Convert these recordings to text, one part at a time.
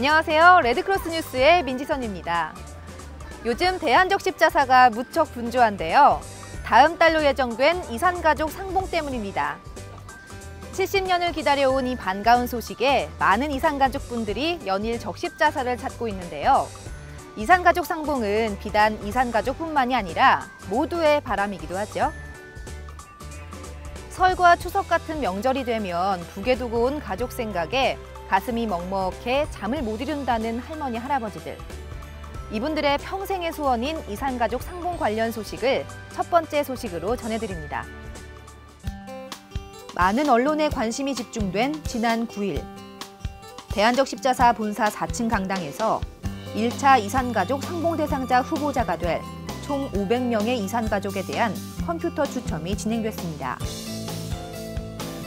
안녕하세요. 레드크로스 뉴스의 민지선입니다. 요즘 대한적십자사가 무척 분주한데요. 다음 달로 예정된 이산가족 상봉 때문입니다. 70년을 기다려온 이 반가운 소식에 많은 이산가족분들이 연일 적십자사를 찾고 있는데요. 이산가족 상봉은 비단 이산가족뿐만이 아니라 모두의 바람이기도 하죠. 설과 추석 같은 명절이 되면 북에 두고 온 가족 생각에 가슴이 먹먹해 잠을 못 이룬다는 할머니, 할아버지들. 이분들의 평생의 소원인 이산가족 상봉 관련 소식을 첫 번째 소식으로 전해드립니다. 많은 언론의 관심이 집중된 지난 9일. 대한적십자사 본사 4층 강당에서 1차 이산가족 상봉 대상자 후보자가 될 총 500명의 이산가족에 대한 컴퓨터 추첨이 진행됐습니다.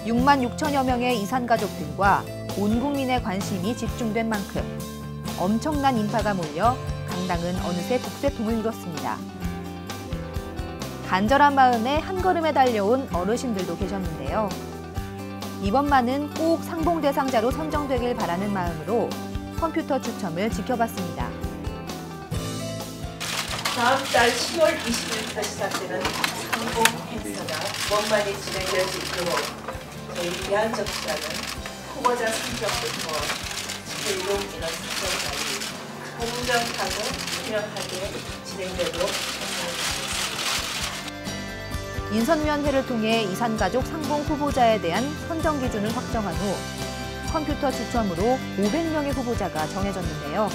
6만 6천여 명의 이산가족들과 온 국민의 관심이 집중된 만큼 엄청난 인파가 몰려 강당은 어느새 북새통을 이뤘습니다. 간절한 마음에 한 걸음에 달려온 어르신들도 계셨는데요. 이번만은 꼭 상봉 대상자로 선정되길 바라는 마음으로 컴퓨터 추첨을 지켜봤습니다. 다음 달 10월 20일부터 시작되는 상봉 행사가 원만히 진행될 수 있도록 저희 대한적십자는 후보자 선정부터 최종 인원 선정까지 공정하고 투명하게 진행되도록 하겠습니다. 인선위원회를 통해 이산가족 상봉 후보자에 대한 선정 기준을 확정한 후 컴퓨터 추첨으로 500명의 후보자가 정해졌는데요.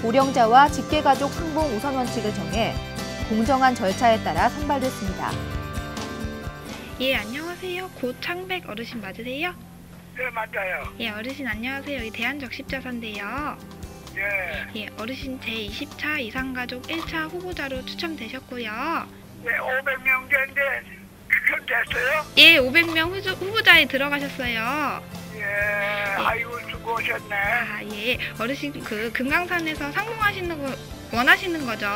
고령자와 직계가족 상봉 우선 원칙을 정해 공정한 절차에 따라 선발됐습니다. 예, 안녕하세요. 고창백 어르신 맞으세요? 네, 맞아요. 예, 어르신 안녕하세요. 여기 대한적십자사인데요. 예. 예, 어르신 제20차 이산가족 1차 후보자로 추첨되셨고요. 네, 500명 됐는데 추첨됐어요? 예, 500명 후보자에 들어가셨어요. 예, 아이고 수고하셨네. 아, 예. 어르신 그 금강산에서 상봉하시는 거 원하시는 거죠?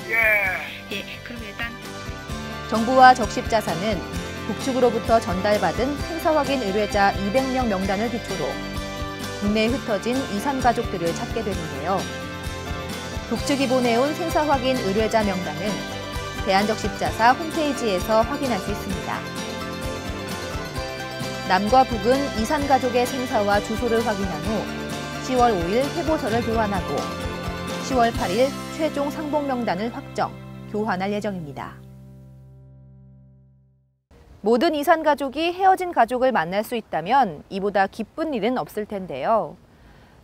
예. 예, 그럼 일단 정부와 적십자사는 북측으로부터 전달받은 생사 확인 의뢰자 200명 명단을 기초로 국내에 흩어진 이산가족들을 찾게 되는데요. 북측이 보내온 생사 확인 의뢰자 명단은 대한적십자사 홈페이지에서 확인할 수 있습니다. 남과 북은 이산가족의 생사와 주소를 확인한 후 10월 5일 회보서를 교환하고 10월 8일 최종 상봉 명단을 확정, 교환할 예정입니다. 모든 이산가족이 헤어진 가족을 만날 수 있다면 이보다 기쁜 일은 없을 텐데요.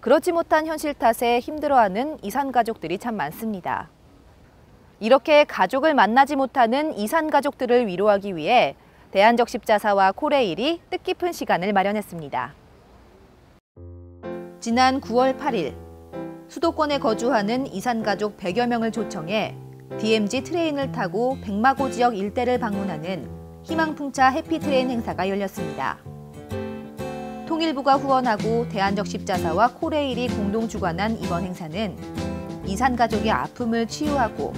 그렇지 못한 현실 탓에 힘들어하는 이산가족들이 참 많습니다. 이렇게 가족을 만나지 못하는 이산가족들을 위로하기 위해 대한적십자사와 코레일이 뜻깊은 시간을 마련했습니다. 지난 9월 8일, 수도권에 거주하는 이산가족 100여 명을 초청해 DMZ 트레인을 타고 백마고 지역 일대를 방문하는 희망풍차 해피트레인 행사가 열렸습니다. 통일부가 후원하고 대한적십자사와 코레일이 공동 주관한 이번 행사는 이산가족의 아픔을 치유하고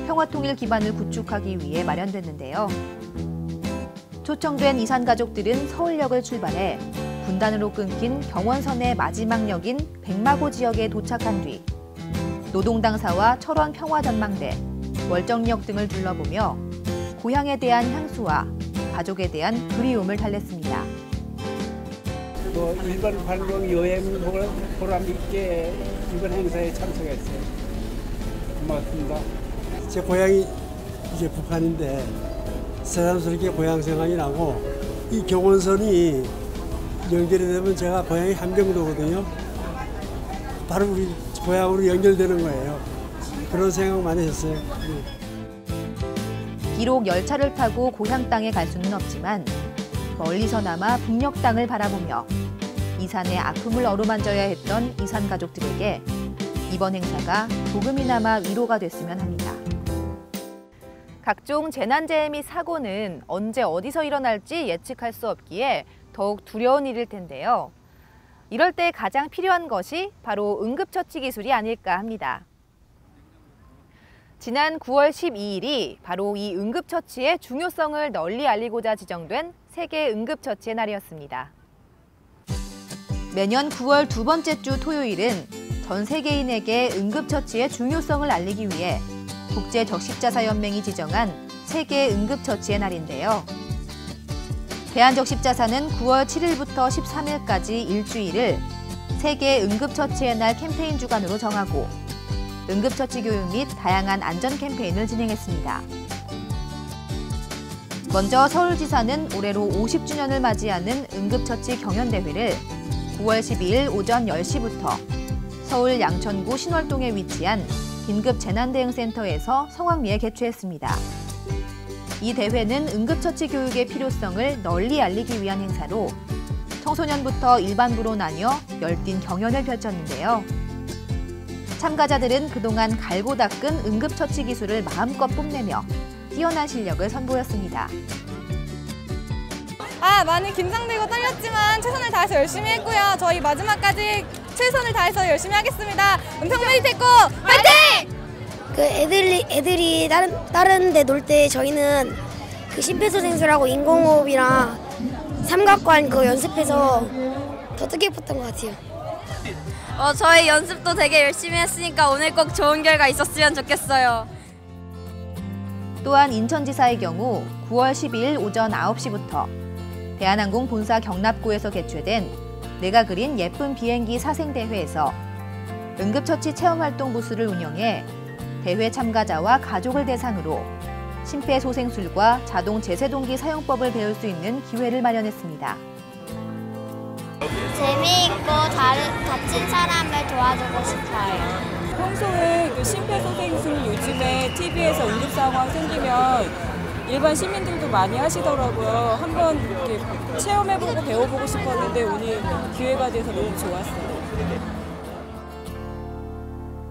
평화통일 기반을 구축하기 위해 마련됐는데요. 초청된 이산가족들은 서울역을 출발해 분단으로 끊긴 경원선의 마지막 역인 백마고 지역에 도착한 뒤 노동당사와 철원 평화전망대, 월정역 등을 둘러보며 고향에 대한 향수와 가족에 대한 그리움을 달랬습니다. 일본 관광 여행 보람 있게 이번 행사에 참석했어요. 고맙습니다. 제 고향이 이제 북한인데 새삼스럽게 고향 생각이 나고 이 경원선이 연결이 되면 제가 고향이 함경도거든요. 바로 우리 고향으로 연결되는 거예요. 그런 생각 많이 했어요. 비록 열차를 타고 고향 땅에 갈 수는 없지만 멀리서나마 북녘 땅을 바라보며 이산의 아픔을 어루만져야 했던 이산가족들에게 이번 행사가 조금이나마 위로가 됐으면 합니다. 각종 재난재해 및 사고는 언제 어디서 일어날지 예측할 수 없기에 더욱 두려운 일일 텐데요. 이럴 때 가장 필요한 것이 바로 응급처치 기술이 아닐까 합니다. 지난 9월 12일이 바로 이 응급처치의 중요성을 널리 알리고자 지정된 세계 응급처치의 날이었습니다. 매년 9월 두 번째 주 토요일은 전 세계인에게 응급처치의 중요성을 알리기 위해 국제적십자사연맹이 지정한 세계 응급처치의 날인데요. 대한적십자사는 9월 7일부터 13일까지 일주일을 세계 응급처치의 날 캠페인 주간으로 정하고 응급처치 교육 및 다양한 안전 캠페인을 진행했습니다. 먼저 서울지사는 올해로 50주년을 맞이하는 응급처치 경연대회를 9월 12일 오전 10시부터 서울 양천구 신월동에 위치한 긴급재난대응센터에서 성황리에 개최했습니다. 이 대회는 응급처치 교육의 필요성을 널리 알리기 위한 행사로 청소년부터 일반부로 나뉘어 열띤 경연을 펼쳤는데요. 참가자들은 그동안 갈고 닦은 응급처치 기술을 마음껏 뽐내며 뛰어난 실력을 선보였습니다. 많이 긴장되고 떨렸지만 최선을 다해서 열심히 했고요. 저희 마지막까지 최선을 다해서 열심히 하겠습니다. 은평메디 태권 화이팅! 그 애들이 다른 데 놀 때 저희는 그 심폐소생술하고 인공호흡이랑 삼각관 그거 연습해서 더 뜻깊었던 것 같아요. 저희 연습도 되게 열심히 했으니까 오늘 꼭 좋은 결과 있었으면 좋겠어요. 또한 인천지사의 경우 9월 12일 오전 9시부터 대한항공 본사 경납구에서 개최된 내가 그린 예쁜 비행기 사생대회에서 응급처치 체험활동 부스를 운영해 대회 참가자와 가족을 대상으로 심폐소생술과 자동 제세동기 사용법을 배울 수 있는 기회를 마련했습니다. 재미있고 다친 사람을 도와주고 싶어요. 평소에 그 심폐소생술 요즘에 TV에서 응급 상황 생기면 일반 시민들도 많이 하시더라고요. 한번 이렇게 체험해보고 배워보고 싶었는데 오늘 기회가 돼서 너무 좋았어요.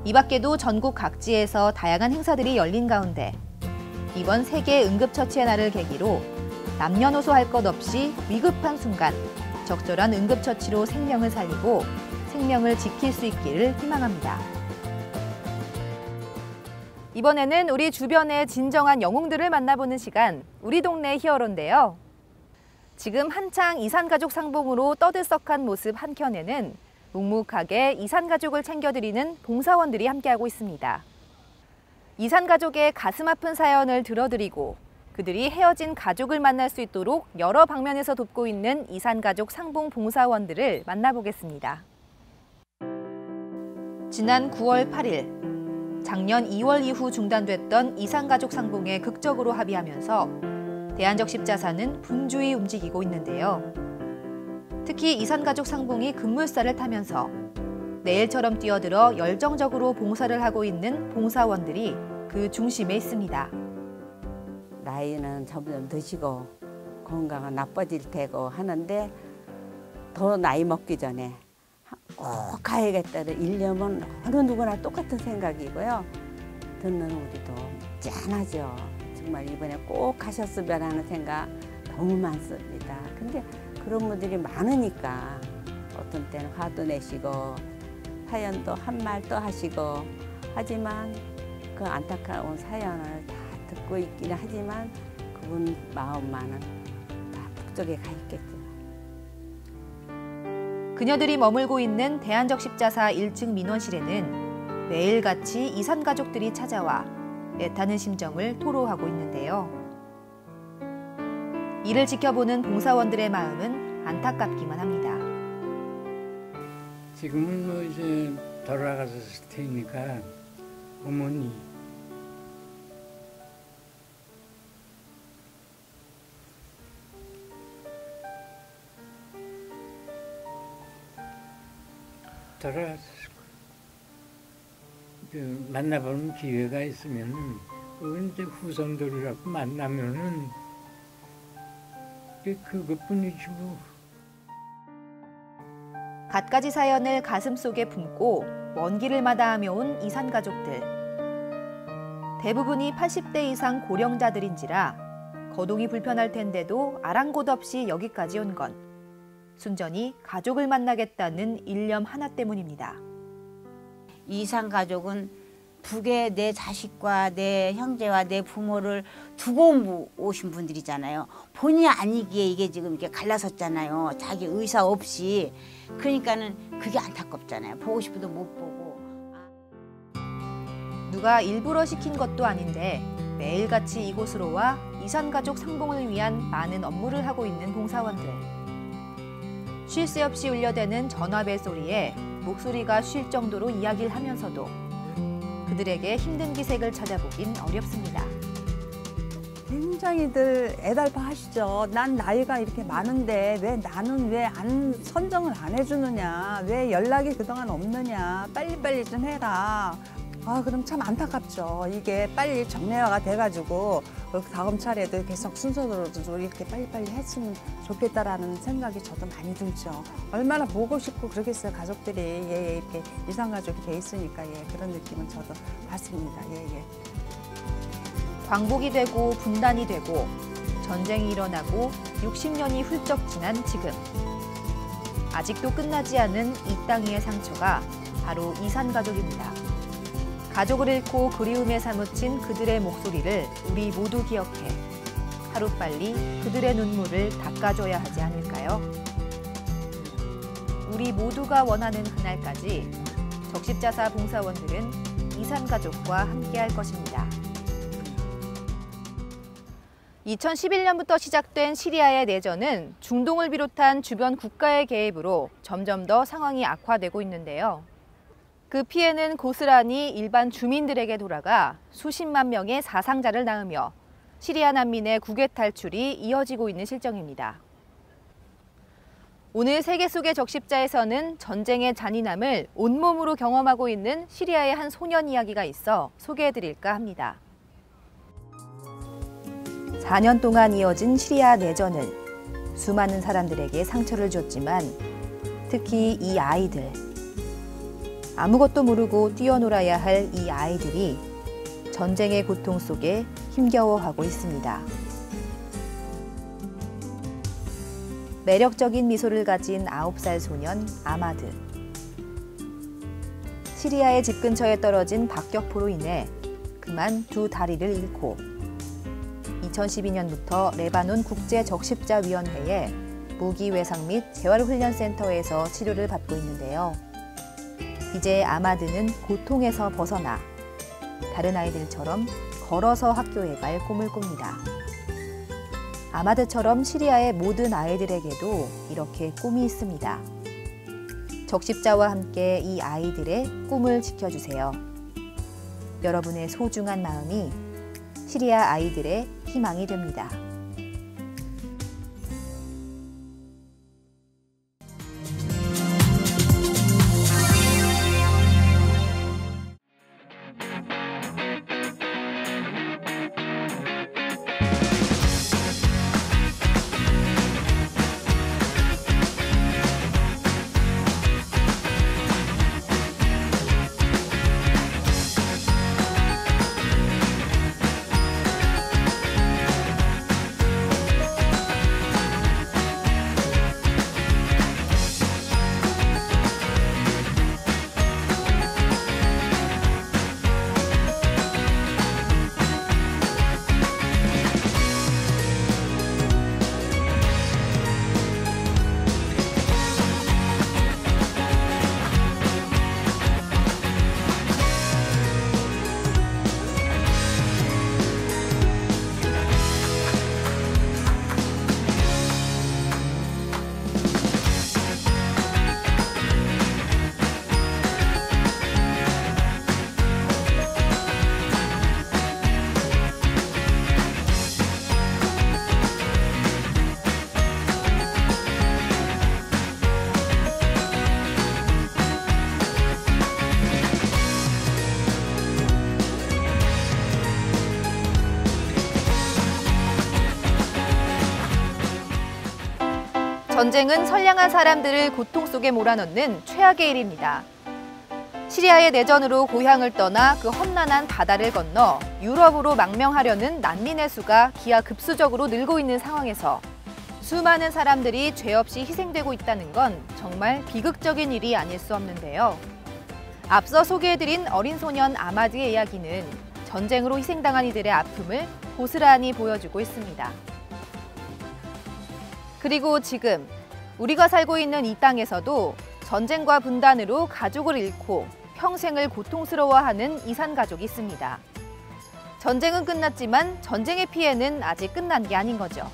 이 밖에도 전국 각지에서 다양한 행사들이 열린 가운데 이번 세계 응급처치의 날을 계기로 남녀노소 할 것 없이 위급한 순간 적절한 응급처치로 생명을 살리고 생명을 지킬 수 있기를 희망합니다. 이번에는 우리 주변의 진정한 영웅들을 만나보는 시간, 우리 동네 히어로인데요. 지금 한창 이산가족 상봉으로 떠들썩한 모습 한켠에는 묵묵하게 이산가족을 챙겨드리는 봉사원들이 함께하고 있습니다. 이산가족의 가슴 아픈 사연을 들어드리고 그들이 헤어진 가족을 만날 수 있도록 여러 방면에서 돕고 있는 이산가족 상봉 봉사원들을 만나보겠습니다. 지난 9월 8일, 작년 2월 이후 중단됐던 이산가족 상봉에 극적으로 합의하면서 대한적십자사는 분주히 움직이고 있는데요. 특히 이산가족 상봉이 급물살을 타면서 내일처럼 뛰어들어 열정적으로 봉사를 하고 있는 봉사원들이 그 중심에 있습니다. 나이는 점점 드시고 건강은 나빠질 테고 하는데 더 나이 먹기 전에 꼭 가야겠다는 일념은 어느 누구나 똑같은 생각이고요. 듣는 우리도 짠하죠. 정말 이번에 꼭 가셨으면 하는 생각 너무 많습니다. 근데 그런 분들이 많으니까 어떤 때는 화도 내시고 사연도 한 말 또 하시고 하지만 그 안타까운 사연을 다 듣고 있기는 하지만 그분 마음만은 다 북쪽에 가 있겠죠. 그녀들이 머물고 있는 대한적십자사 1층 민원실에는 매일같이 이산가족들이 찾아와 애타는 심정을 토로하고 있는데요. 이를 지켜보는 봉사원들의 마음은 안타깝기만 합니다. 지금은 뭐 이제 돌아가셨을 테니까 어머니 돌아가셨을 거예요. 만나보는 기회가 있으면은 이제 후손들이라고 만나면은 그것뿐이지 뭐. 갖가지 사연을 가슴속에 품고 먼 길을 마다하며 온 이산가족들. 대부분이 80대 이상 고령자들인지라 거동이 불편할 텐데도 아랑곳 없이 여기까지 온 건 순전히 가족을 만나겠다는 일념 하나 때문입니다. 이산가족은 북에 내 자식과 내 형제와 내 부모를 두고 오신 분들이잖아요. 본의 아니기에 이게 지금 이렇게 갈라섰잖아요. 자기 의사 없이. 그러니까는 그게 안타깝잖아요. 보고 싶어도 못 보고. 누가 일부러 시킨 것도 아닌데 매일같이 이곳으로 와 이산가족 상봉을 위한 많은 업무를 하고 있는 봉사원들. 쉴 새 없이 울려대는 전화벨 소리에 목소리가 쉴 정도로 이야기를 하면서도 그들에게 힘든 기색을 찾아보긴 어렵습니다. 굉장히들 애달파하시죠. 난 나이가 이렇게 많은데 왜 나는 왜 선정을 안 해주느냐. 왜 연락이 그동안 없느냐. 빨리빨리 좀 해라. 아, 그럼 참 안타깝죠. 이게 빨리 정례화가 돼가지고 다음 차례도 계속 순서대로 이렇게 빨리빨리 했으면 좋겠다라는 생각이 저도 많이 들죠. 얼마나 보고 싶고 그러겠어요. 가족들이 이렇게 이산가족이 돼 있으니까 그런 느낌은 저도 받습니다. 광복이 되고 분단이 되고 전쟁이 일어나고 60년이 훌쩍 지난 지금. 아직도 끝나지 않은 이 땅 위의 상처가 바로 이산가족입니다. 가족을 잃고 그리움에 사무친 그들의 목소리를 우리 모두 기억해 하루빨리 그들의 눈물을 닦아줘야 하지 않을까요? 우리 모두가 원하는 그날까지 적십자사 봉사원들은 이산가족과 함께할 것입니다. 2011년부터 시작된 시리아의 내전은 중동을 비롯한 주변 국가의 개입으로 점점 더 상황이 악화되고 있는데요. 그 피해는 고스란히 일반 주민들에게 돌아가 수십만 명의 사상자를 낳으며 시리아 난민의 국외 탈출이 이어지고 있는 실정입니다. 오늘 세계 속의 적십자에서는 전쟁의 잔인함을 온몸으로 경험하고 있는 시리아의 한 소년 이야기가 있어 소개해드릴까 합니다. 4년 동안 이어진 시리아 내전은 수많은 사람들에게 상처를 줬지만 특히 이 아이들, 아무것도 모르고 뛰어놀아야 할 이 아이들이 전쟁의 고통 속에 힘겨워하고 있습니다. 매력적인 미소를 가진 9살 소년 아마드. 시리아의 집 근처에 떨어진 박격포로 인해 그만 두 다리를 잃고 2012년부터 레바논 국제적십자위원회의 무기외상 및 재활훈련센터에서 치료를 받고 있는데요. 이제 아마드는 고통에서 벗어나 다른 아이들처럼 걸어서 학교에 갈 꿈을 꿉니다. 아마드처럼 시리아의 모든 아이들에게도 이렇게 꿈이 있습니다. 적십자와 함께 이 아이들의 꿈을 지켜주세요. 여러분의 소중한 마음이 시리아 아이들의 희망이 됩니다. 전쟁은 선량한 사람들을 고통 속에 몰아넣는 최악의 일입니다. 시리아의 내전으로 고향을 떠나 그 험난한 바다를 건너 유럽으로 망명하려는 난민의 수가 기하급수적으로 늘고 있는 상황에서 수많은 사람들이 죄 없이 희생되고 있다는 건 정말 비극적인 일이 아닐 수 없는데요. 앞서 소개해드린 어린 소년 아마드의 이야기는 전쟁으로 희생당한 이들의 아픔을 고스란히 보여주고 있습니다. 그리고 지금 우리가 살고 있는 이 땅에서도 전쟁과 분단으로 가족을 잃고 평생을 고통스러워하는 이산 가족이 있습니다. 전쟁은 끝났지만 전쟁의 피해는 아직 끝난 게 아닌 거죠.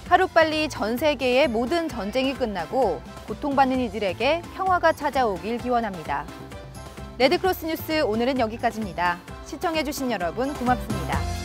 하루빨리 전 세계의 모든 전쟁이 끝나고 고통받는 이들에게 평화가 찾아오길 기원합니다. 레드크로스 뉴스 오늘은 여기까지입니다. 시청해주신 여러분 고맙습니다.